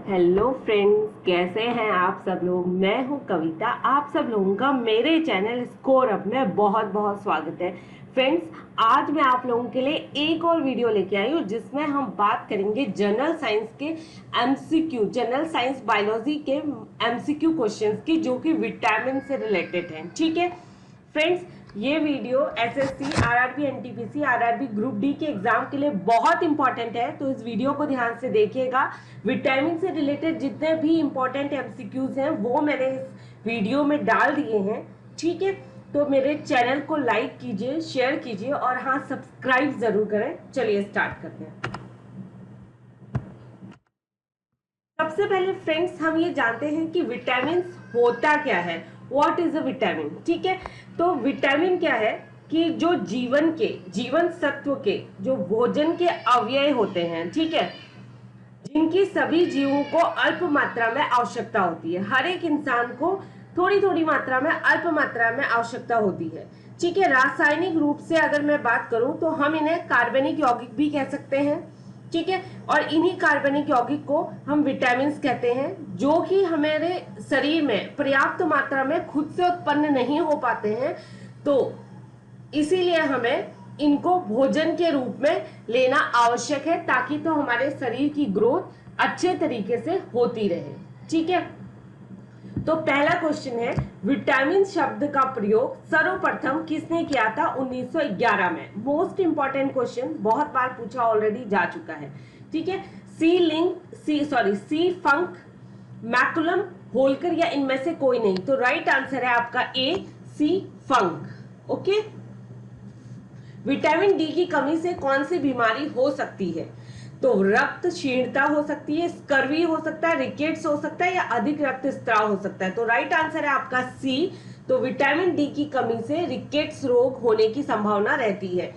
Hello friends, कैसे हैं आप सब लोग। मैं हूं कविता। आप सब लोगों का मेरे चैनल स्कोर अप में बहुत बहुत स्वागत है। फ्रेंड्स, आज मैं आप लोगों के लिए एक और वीडियो लेके आई हूँ जिसमें हम बात करेंगे जनरल साइंस के एमसीक्यू, जनरल साइंस बायोलॉजी के एमसीक्यू क्वेश्चंस की, जो कि विटामिन से रिलेटेड हैं। ठीक है फ्रेंड्स, ये video SSC, RRB, NTPC, RRB group D के एग्जाम के लिए बहुत इंपॉर्टेंट है, तो इस वीडियो को ध्यान से देखिएगा। विटामिन से रिलेटेड जितने भी इंपॉर्टेंट एमसीक्यूज हैं वो मैंने इस वीडियो में डाल दिए हैं। ठीक है, तो मेरे चैनल को लाइक कीजिए, शेयर कीजिए और हाँ, सब्सक्राइब जरूर करें। चलिए स्टार्ट करते हैं। सबसे पहले फ्रेंड्स, हम ये जानते हैं कि विटामिन होता क्या है। What is a vitamin. ठीक है, तो विटामिन क्या है कि जो जीवन सत्व के जो भोजन के अवयव होते हैं, ठीक है, जिनकी सभी जीवों को अल्प मात्रा में आवश्यकता होती है। हर एक इंसान को थोड़ी थोड़ी मात्रा में, अल्प मात्रा में आवश्यकता होती है। ठीक है, रासायनिक रूप से अगर मैं बात करूं तो हम इन्हें कार्बनिक यौगिक भी कह सकते हैं। ठीक है, और इन्हीं कार्बनिक यौगिक को हम विटामिन कहते हैं, जो कि हमारे शरीर में पर्याप्त मात्रा में खुद से उत्पन्न नहीं हो पाते हैं, तो इसीलिए हमें इनको भोजन के रूप में लेना आवश्यक है, ताकि तो हमारे शरीर की ग्रोथ अच्छे तरीके से होती रहे। ठीक है, तो पहला क्वेश्चन है, विटामिन शब्द का प्रयोग सर्वप्रथम किसने किया था 1911 में। मोस्ट इंपॉर्टेंट क्वेश्चन, बहुत बार पूछा ऑलरेडी जा चुका है। ठीक है, सी फंक, मैकुलम, होलकर या इनमें से कोई नहीं। तो राइट आंसर है आपका ए, सी फंक। ओके, विटामिन डी की कमी से कौन सी बीमारी हो सकती है। तो रक्त क्षीणता हो सकती है, स्कर्वी हो सकता है, रिकेट्स हो सकता है या अधिक रक्तस्राव हो सकता है। तो राइट आंसर है आपका सी। तो विटामिन डी की कमी से रिकेट्स रोग होने की संभावना रहती है।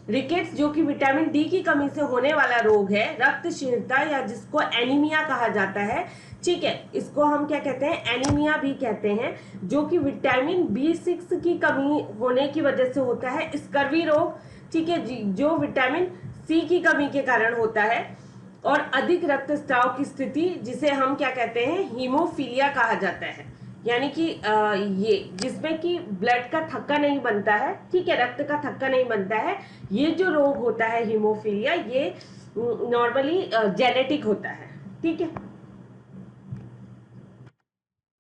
रिकेट्स, जो कि विटामिन डी की कमी से होने वाला रोग है, रक्त क्षीणता या जिसको एनीमिया कहा जाता है। ठीक है, इसको हम क्या कहते हैं, एनीमिया भी कहते हैं, जो कि विटामिन B6 की कमी होने की वजह से होता है। स्कर्वी रोग, ठीक है, जो विटामिन सी की कमी के कारण होता है। और अधिक रक्तस्राव की स्थिति, जिसे हम क्या कहते हैं, हीमोफीलिया कहा जाता है, यानी कि ये जिसमें कि ब्लड का थक्का नहीं बनता है। ठीक है, रक्त का थक्का नहीं बनता है। ये जो रोग होता है हीमोफीलिया, ये नॉर्मली जेनेटिक होता है। ठीक है,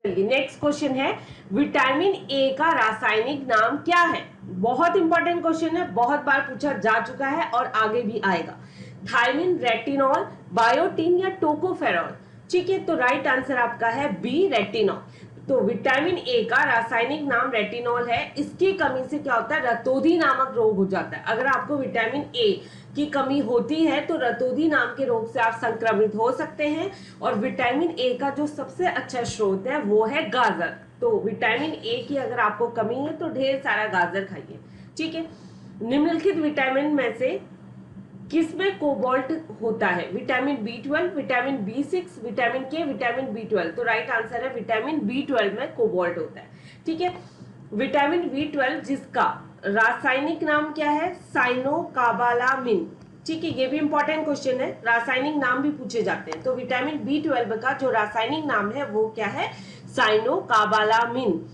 नेक्स्ट क्वेश्चन है, विटामिन ए का रासायनिक नाम क्या है। बहुत इंपॉर्टेंट क्वेश्चन है, बहुत बार पूछा जा चुका है और आगे भी आएगा। थायमिन, रेटिनॉल, बायोटिन या टोकोफेरॉल। ठीक है, तो राइट आंसर आपका है बी, रेटिनॉल। तो विटामिन ए का रासायनिक नाम रेटिनॉल है। इसकी कमी से क्या होता है, रतौंधी नामक रोग हो जाता है। अगर आपको विटामिन ए की कमी होती है तो रतौंधी नाम के रोग से आप संक्रमित हो सकते हैं। और विटामिन ए का जो सबसे अच्छा स्रोत है वो है गाजर। तो विटामिन ए की अगर आपको कमी है तो ढेर सारा गाजर खाइए। ठीक है, निम्नलिखित विटामिन में से किसमें कोबाल्ट होता है। Vitamin B12, vitamin B6, vitamin के, विटामिन B12। तो राइट आंसर है विटामिन B12 में कोबाल्ट होता है। ठीक है, विटामिन B12 जिसका रासायनिक नाम क्या है, साइनोकाबालामिन। ठीक है, ये भी इंपॉर्टेंट क्वेश्चन है, रासायनिक नाम भी पूछे जाते हैं। तो विटामिन B12 का जो रासायनिक नाम है वो क्या है, साइनोकाबालामिन।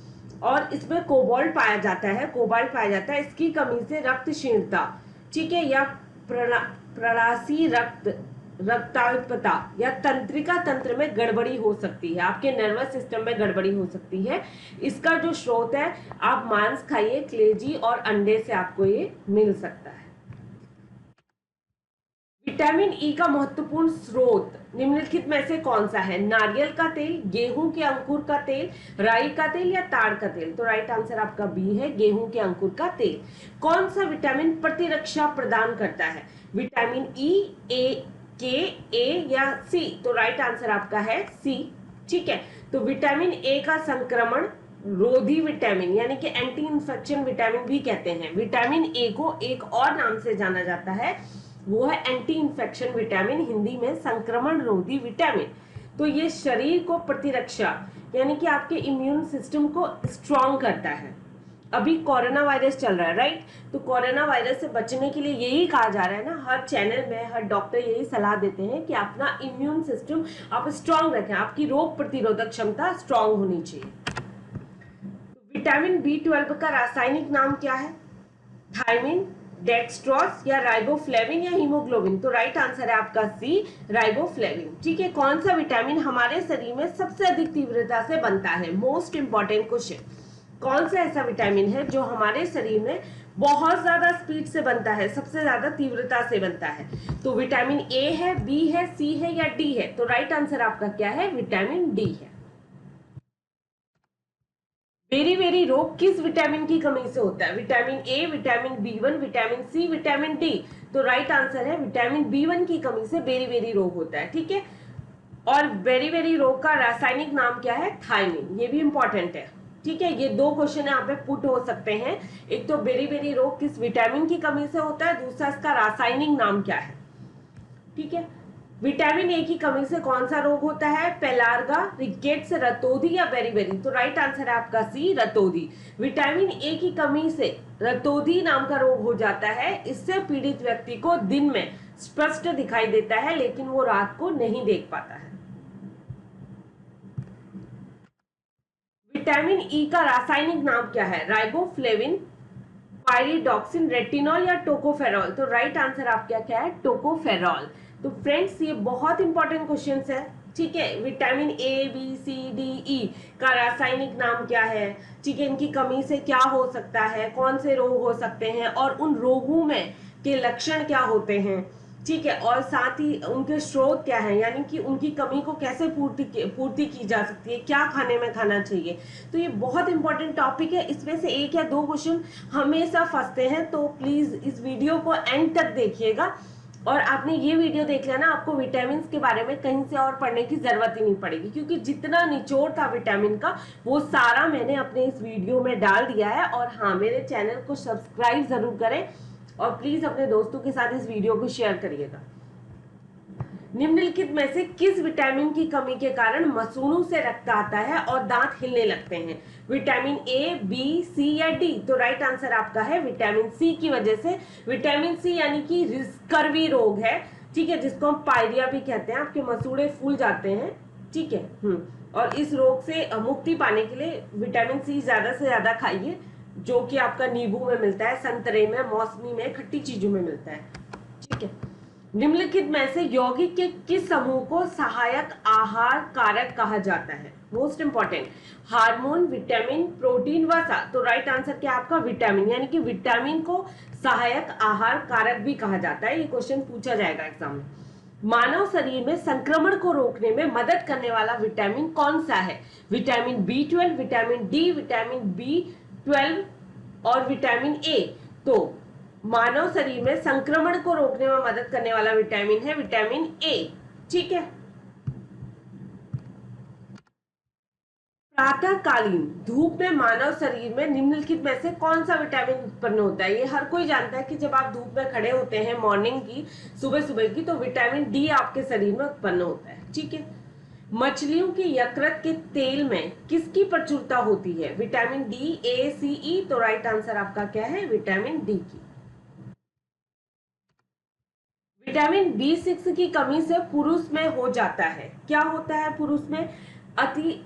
और इसमें कोबाल्ट पाया जाता है। इसकी कमी से रक्त क्षीणता, ठीक है, या प्रणासी रक्ताल्पता या तंत्रिका तंत्र में गड़बड़ी हो सकती है। आपके नर्वस सिस्टम में गड़बड़ी हो सकती है। इसका जो स्रोत है, आप मांस खाइए, कलेजी और अंडे से आपको ये मिल सकता है। विटामिन ई का महत्वपूर्ण स्रोत निम्नलिखित में से कौन सा है। नारियल का तेल, गेहूं के अंकुर का तेल, राई का तेल या ताड़ का तेल। तो राइट आंसर आपका बी है, गेहूं के अंकुर का तेल। कौन सा विटामिन प्रतिरक्षा प्रदान करता है। विटामिन ई, ए, के, ए या सी। तो राइट आंसर आपका है सी। ठीक है, तो विटामिन ए का संक्रमण रोधी विटामिन यानी कि एंटी इंफेक्शन विटामिन भी कहते हैं। विटामिन ए को एक और नाम से जाना जाता है, वो है एंटी इंफेक्शन विटामिन, हिंदी में संक्रमण रोधी विटामिन। तो ये शरीर को प्रतिरक्षा यानी कि आपके इम्यून सिस्टम को स्ट्रॉन्ग करता है। अभी कोरोना वायरस चल रहा है, राइट? तो कोरोना वायरस से बचने के लिए यही कहा जा रहा है ना, हर चैनल में हर डॉक्टर यही सलाह देते हैं कि अपना इम्यून सिस्टम आप स्ट्रांग रखें, आपकी रोग प्रतिरोधक क्षमता स्ट्रांग होनी चाहिए। विटामिन B12 का रासायनिक नाम क्या है? थायमिन, डेक्स्ट्रोस या राइबोफ्लेविन या हीमोग्लोबिन? तो राइट आंसर है आपका सी, राइबोफ्लेविन। ठीक है, कौन सा विटामिन हमारे शरीर में सबसे अधिक तीव्रता से बनता है? Most important question. कौन सा ऐसा विटामिन है जो हमारे शरीर में बहुत ज्यादा स्पीड से बनता है, सबसे ज्यादा तीव्रता से बनता है? तो विटामिन ए है, बी है, सी है या डी है? तो राइट आंसर आपका क्या है? विटामिन डी है। बेरी रोग किस विटामिन की कमी से होता है? Vitamin A, vitamin B1, vitamin C, vitamin D? तो राइट आंसर है विटामिन B1 की कमी से बेरी रोग होता है। ठीक है, और बेरी रोग का रासायनिक नाम क्या है? थायमिन। ये भी इंपॉर्टेंट है। ठीक है, ये दो क्वेश्चन यहाँ पे पुट हो सकते हैं। एक तो बेरी रोग किस विटामिन की कमी से होता है, दूसरा इसका रासायनिक नाम क्या है। ठीक है, विटामिन ए की कमी से कौन सा रोग होता है? पेलार्गा, रिकेट्स, रतौंधी या बेरी? तो राइट आंसर है आपका सी, रतौंधी। विटामिन ए की कमी से रतौंधी नाम का रोग हो जाता है। इससे पीड़ित व्यक्ति को दिन में स्पष्ट दिखाई देता है, लेकिन वो रात को नहीं देख पाता है। विटामिन ई का रासायनिक नाम क्या है? राइबोफ्लेविन, पायरिडॉक्सिन, रेटिनॉल या टोकोफेरॉल? तो राइट आंसर आपका क्या है? टोकोफेरॉल। तो फ्रेंड्स, ये बहुत इंपॉर्टेंट क्वेश्चंस है। ठीक है, vitamin A, B, C, D, E का रासायनिक नाम क्या है? ठीक है, इनकी कमी से क्या हो सकता है, कौन से रोग हो सकते हैं, और उन रोगों में के लक्षण क्या होते हैं? ठीक है, और साथ ही उनके स्रोत क्या है, यानी कि उनकी कमी को कैसे पूर्ति की जा सकती है, क्या खाने में खाना चाहिए। तो ये बहुत इंपॉर्टेंट टॉपिक है। इसमें से एक या दो क्वेश्चन हमेशा फंसते हैं, तो प्लीज इस वीडियो को एंड तक देखिएगा। और आपने ये वीडियो देख लिया ना, आपको विटामिन के बारे में कहीं से और पढ़ने की जरूरत ही नहीं पड़ेगी, क्योंकि जितना निचोड़ था विटामिन का वो सारा मैंने अपने इस वीडियो में डाल दिया है। और हाँ, मेरे चैनल को सब्सक्राइब जरूर करें और प्लीज अपने दोस्तों के साथ इस वीडियो को शेयर करिएगा। निम्नलिखित में से किस विटामिन की कमी के कारण मसूड़ों से रक्त आता है और दांत हिलने लगते हैं? विटामिन ए, बी, सी या डी? तो राइट आंसर आपका है विटामिन सी की वजह से। विटामिन सी यानी कि स्कर्वी रोग है, ठीक है, जिसको हम पायरिया भी कहते हैं। आपके मसूड़े फूल जाते हैं, ठीक है। और इस रोग से मुक्ति पाने के लिए विटामिन सी ज्यादा से ज्यादा खाइए, जो कि आपका नींबू में मिलता है, संतरे में, मौसमी में, खट्टी चीजों में मिलता है। ठीक है, निम्नलिखित में से यौगिक के किस समूह को सहायक आहार कारक कहा जाता है? Most important, hormone, vitamin, protein, वसा? तो राइट आंसर क्या आपका? विटामिन, यानी कि विटामिन को सहायक आहार कारक भी कहा जाता है। ये क्वेश्चन पूछा जाएगा एग्जाम में। मानव शरीर में संक्रमण को रोकने में मदद करने वाला विटामिन कौन सा है? Vitamin B12, vitamin D, vitamin B12 और विटामिन ए? तो मानव शरीर में संक्रमण को रोकने में मदद करने वाला विटामिन है विटामिन ए। ठीक है, प्रातःकालीन धूप में मानव शरीर में निम्नलिखित में से कौन सा विटामिन उत्पन्न होता है? ये हर कोई जानता है कि जब आप धूप में खड़े होते हैं मॉर्निंग की, सुबह की, तो विटामिन डी आपके शरीर में उत्पन्न होता है। ठीक है, मछलियों के यकृत के तेल में किसकी प्रचुरता होती है? विटामिन डी, ए, सी, ई? तो राइट आंसर आपका क्या है? विटामिन डी की। विटामिन B6 की कमी से पुरुष में हो जाता है, क्या होता है पुरुष में? अति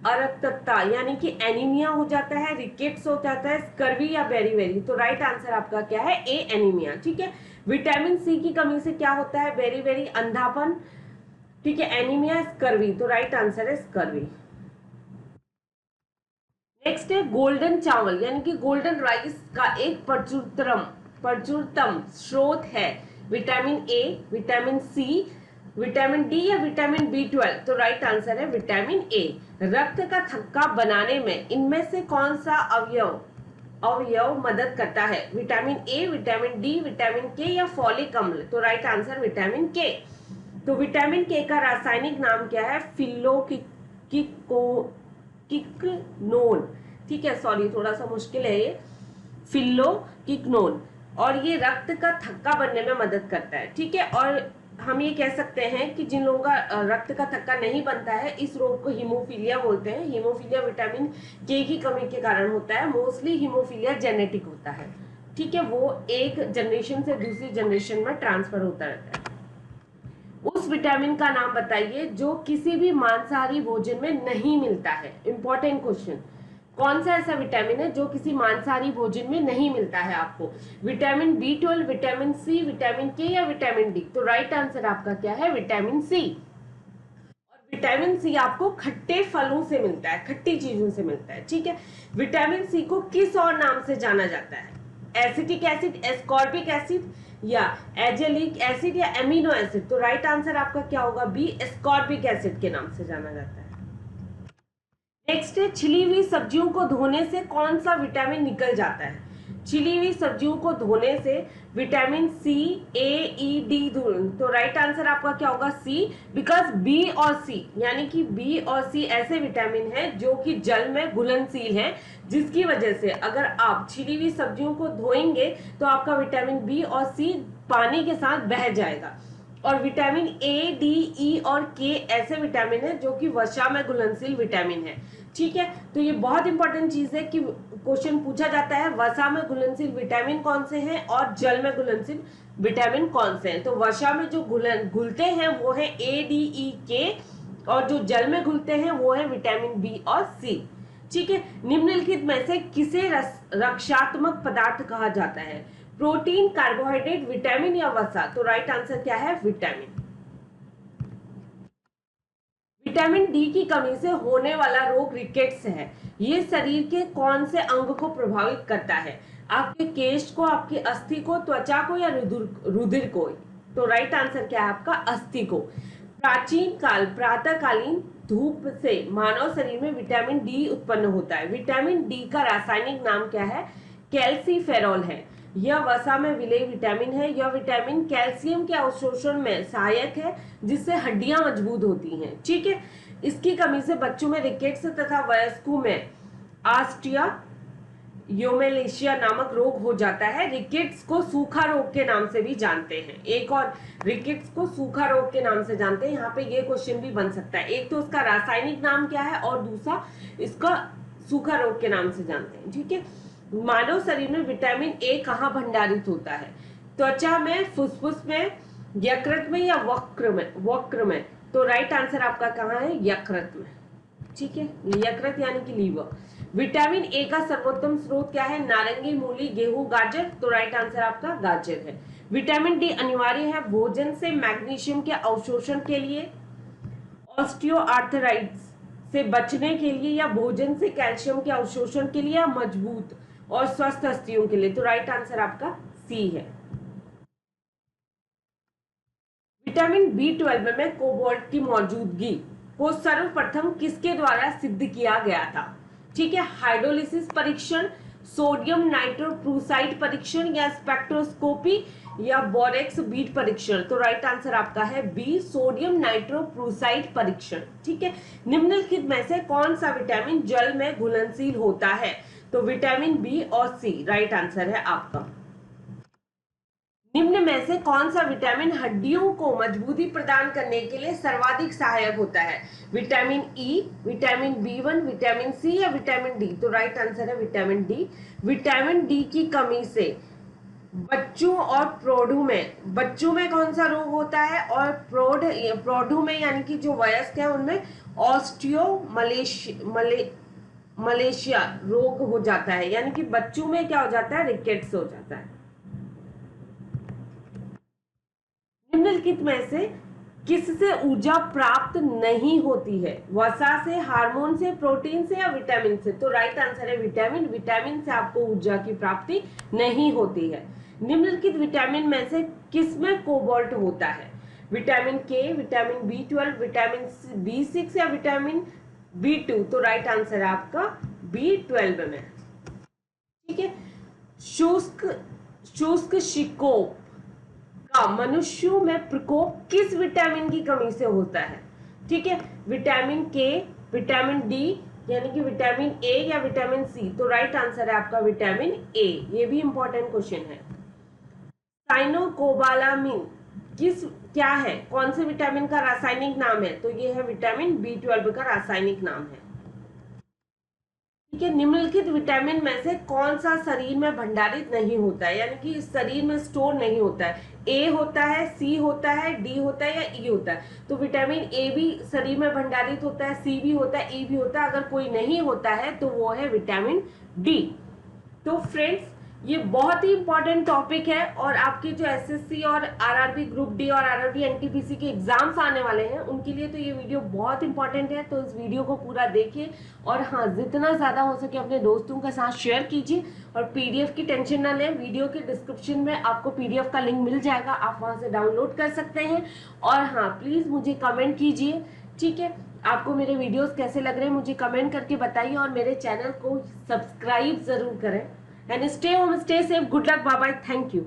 अरक्तता, यानी कि एनीमिया हो जाता है, रिकेट्स हो जाता है, स्कर्वी या बेरी? तो राइट आंसर आपका क्या है? ए, एनीमिया। ठीक है, विटामिन सी की कमी से क्या होता है? बेरी, अंधापन, ठीक है, एनीमिया, स्कर्वी? तो राइट आंसर है स्कर्वी। नेक्स्ट है गोल्डन चावल, यानी कि गोल्डन राइस का एक प्रचुरतम स्रोत है vitamin A, vitamin C, vitamin D या विटामिन B12? तो राइट आंसर है विटामिन ए। रक्त का थक्का बनाने में इनमें से कौन सा अवयव मदद करता है? Vitamin A, vitamin D, vitamin K या फॉलिक अम्ल? तो राइट आंसर विटामिन के। तो विटामिन के का रासायनिक नाम क्या है? फिल्लोकिनोन। ठीक है, सॉरी थोड़ा सा मुश्किल है ये, फिल्लोकिनोन। और ये रक्त का थक्का बनने में मदद करता है। ठीक है, और हम ये कह सकते हैं कि जिन लोगों का रक्त का थक्का नहीं बनता है, इस रोग को हीमोफीलिया बोलते हैं। हीमोफीलिया विटामिन के की कमी के कारण होता है। मोस्टली हीमोफीलिया जेनेटिक होता है, ठीक है, वो एक जनरेशन से दूसरी जनरेशन में ट्रांसफर होता रहता है। उस विटामिन का नाम बताइए जो किसी भी मांसाहारी भोजन में नहीं मिलता है। इंपॉर्टेंट क्वेश्चन, कौन सा ऐसा विटामिन है जो किसी मांसाहारी भोजन में नहीं मिलता है आपको? Vitamin B12, vitamin C, vitamin K या विटामिन डी? तो राइट आंसर आपका क्या है? Vitamin C. और विटामिन सी आपको खट्टे फलों से मिलता है, खट्टी चीजों से मिलता है, ठीक है। विटामिन सी को किस और नाम से जाना जाता है? एसिटिक एसिड, एस्कॉर्बिक एसिड या एजेलिक एसिड या एमिनो एसिड? तो राइट आंसर आपका क्या होगा? बी, एस्कॉर्बिक एसिड के नाम से जाना जाता है। नेक्स्ट है, छिली हुई सब्जियों को धोने से कौन सा विटामिन निकल जाता है? छिली हुई सब्जियों को धोने से विटामिन सी, ए, ई, डी। तो राइट आंसर आपका क्या होगा? सी, बिकॉज बी और सी, यानी कि बी और सी ऐसे विटामिन हैं जो कि जल में घुलनशील हैं, जिसकी वजह से अगर आप छिली हुई सब्जियों को धोएंगे तो आपका विटामिन बी और सी पानी के साथ बह जाएगा। और विटामिन ए, डी, ई और के ऐसे विटामिन है जो कि वसा में घुलनशील विटामिन है, ठीक है। तो ये बहुत इंपॉर्टेंट चीज है कि क्वेश्चन पूछा जाता है वसा में घुलनशील विटामिन कौन से हैं और जल में घुलनशील विटामिन कौन से हैं। तो वसा में जो घुलते हैं वो है ए, डी, ई, के, और जो जल में घुलते हैं वो है विटामिन बी और सी, ठीक है। निम्नलिखित में से किसे रक्षात्मक पदार्थ कहा जाता है? प्रोटीन, कार्बोहाइड्रेट, विटामिन या वसा? तो राइट आंसर क्या है? विटामिन। विटामिन डी की कमी से होने वाला रोग रिकेट्स है। ये शरीर के कौन से अंग को प्रभावित करता है? आपके केश को, आपकी अस्थि को, त्वचा को या रुधिर को? तो राइट आंसर क्या है आपका? अस्थि को। प्राचीन काल प्रातःकालीन धूप से मानव शरीर में विटामिन डी उत्पन्न होता है। विटामिन डी का रासायनिक नाम क्या है? कैल्सीफेरॉल है। यह वसा में विलेय विटामिन है। यह विटामिन कैल्शियम के अवशोषण में सहायक है, जिससे हड्डियां मजबूत होती हैं, ठीक है। इसकी कमी से बच्चों में रिकेट्स तथा वयस्कों में आस्टिया योमेलेशिया नामक रोग हो जाता है। रिकेट्स को सूखा रोग के नाम से भी जानते हैं। एक और, रिकेट्स को सूखा रोग के नाम से जानते हैं। यहाँ पे ये क्वेश्चन भी बन सकता है। एक तो उसका रासायनिक नाम क्या है और दूसरा इसका सूखा रोग के नाम से जानते हैं, ठीक है। मानव शरीर में विटामिन ए कहाँ भंडारित होता है? त्वचा में, फुसफुस में, यकृत में या वक्र में? वक्र में। तो राइट आंसर आपका कहाँ है? यकृत में, ठीक है। यकृत यानी कि लीवर। विटामिन ए का सर्वोत्तम स्रोत क्या है? नारंगी, मूली, गेहूं, गाजर? तो राइट आंसर आपका गाजर है। विटामिन डी अनिवार्य है भोजन से मैग्नीशियम के अवशोषण के लिए, ऑस्टियोआर्थराइटिस से बचने के लिए, या भोजन से कैल्शियम के अवशोषण के लिए, या मजबूत और स्वस्थ अस्थियों के लिए? तो राइट आंसर आपका सी है। विटामिन B12 में कोबाल्ट की मौजूदगी को सर्वप्रथम किसके द्वारा सिद्ध किया गया था? ठीक है, हाइड्रोलिसिस परीक्षण, सोडियम नाइट्रोप्रूसाइड परीक्षण, या स्पेक्ट्रोस्कोपी, या बोरेक्स बीट परीक्षण? तो राइट आंसर आपका है बी, सोडियम नाइट्रोप्रूसाइड परीक्षण, ठीक है। निम्नलिखित में से कौन सा विटामिन जल में घुलनशील होता है? तो विटामिन बी और सी राइट आंसर है आपका। निम्न में से कौन सा विटामिन हड्डियों को मजबूती प्रदान करने के लिए सर्वाधिक सहायक होता है? Vitamin E, vitamin B1, vitamin C या विटामिन डी? तो राइट आंसर है विटामिन डी। विटामिन डी की कमी से बच्चों और प्रौढ़ों में, बच्चों में कौन सा रोग होता है और प्रौढ़ों में यानी कि जो वयस्क है उनमें मलेशिया रोग हो जाता है, यानी कि बच्चों में क्या हो जाता है? रिकेट्स हो जाता है। निम्नलिखित में से किससे ऊर्जा प्राप्त नहीं होती है? वसा से, हार्मोन से, प्रोटीन से या विटामिन से? तो राइट आंसर है विटामिन। विटामिन से आपको ऊर्जा की प्राप्ति नहीं होती है। निम्नलिखित विटामिन में से किसमें कोबाल्ट होता है? विटामिन के, विटामिन B12, विटामिन B6 या विटामिन B2? तो राइट आंसर है आपका B12 में, ठीक है। शुष्क शिकोप का मनुष्यों में प्रकोप किस विटामिन की कमी से होता है? ठीक है, विटामिन के, विटामिन डी यानी कि विटामिन ए या विटामिन सी? तो राइट आंसर है आपका विटामिन ए। ये भी इंपॉर्टेंट क्वेश्चन है। साइनोकोबालामिन किस क्या है, कौन से विटामिन का रासायनिक नाम है, तो ये है विटामिन B12 का रासायनिक नाम है। ठीक है, निम्नलिखित विटामिन में से कौन सा शरीर में भंडारित नहीं होता है, यानी कि शरीर में स्टोर नहीं होता है? ए होता है, सी होता है, डी होता है या ई होता है? तो विटामिन ए भी शरीर में भंडारित होता है, सी भी होता है, ई भी होता है। अगर कोई नहीं होता है तो वो है विटामिन डी। तो फ्रेंड्स, ये बहुत ही इंपॉर्टेंट टॉपिक है और आपके जो एसएससी और आरआरबी ग्रुप डी और आरआरबी एनटीपीसी के एग्जाम्स आने वाले हैं उनके लिए तो ये वीडियो बहुत इंपॉर्टेंट है। तो इस वीडियो को पूरा देखिए और हाँ, जितना ज़्यादा हो सके अपने दोस्तों के साथ शेयर कीजिए। और पीडीएफ की टेंशन ना लें, वीडियो के डिस्क्रिप्शन में आपको पीडीएफ का लिंक मिल जाएगा, आप वहाँ से डाउनलोड कर सकते हैं। और हाँ, प्लीज़ मुझे कमेंट कीजिए, ठीक है? आपको मेरे वीडियोस कैसे लग रहे हैं मुझे कमेंट करके बताइए और मेरे चैनल को सब्सक्राइब जरूर करें। And stay home, stay safe, good luck, bye bye, thank you.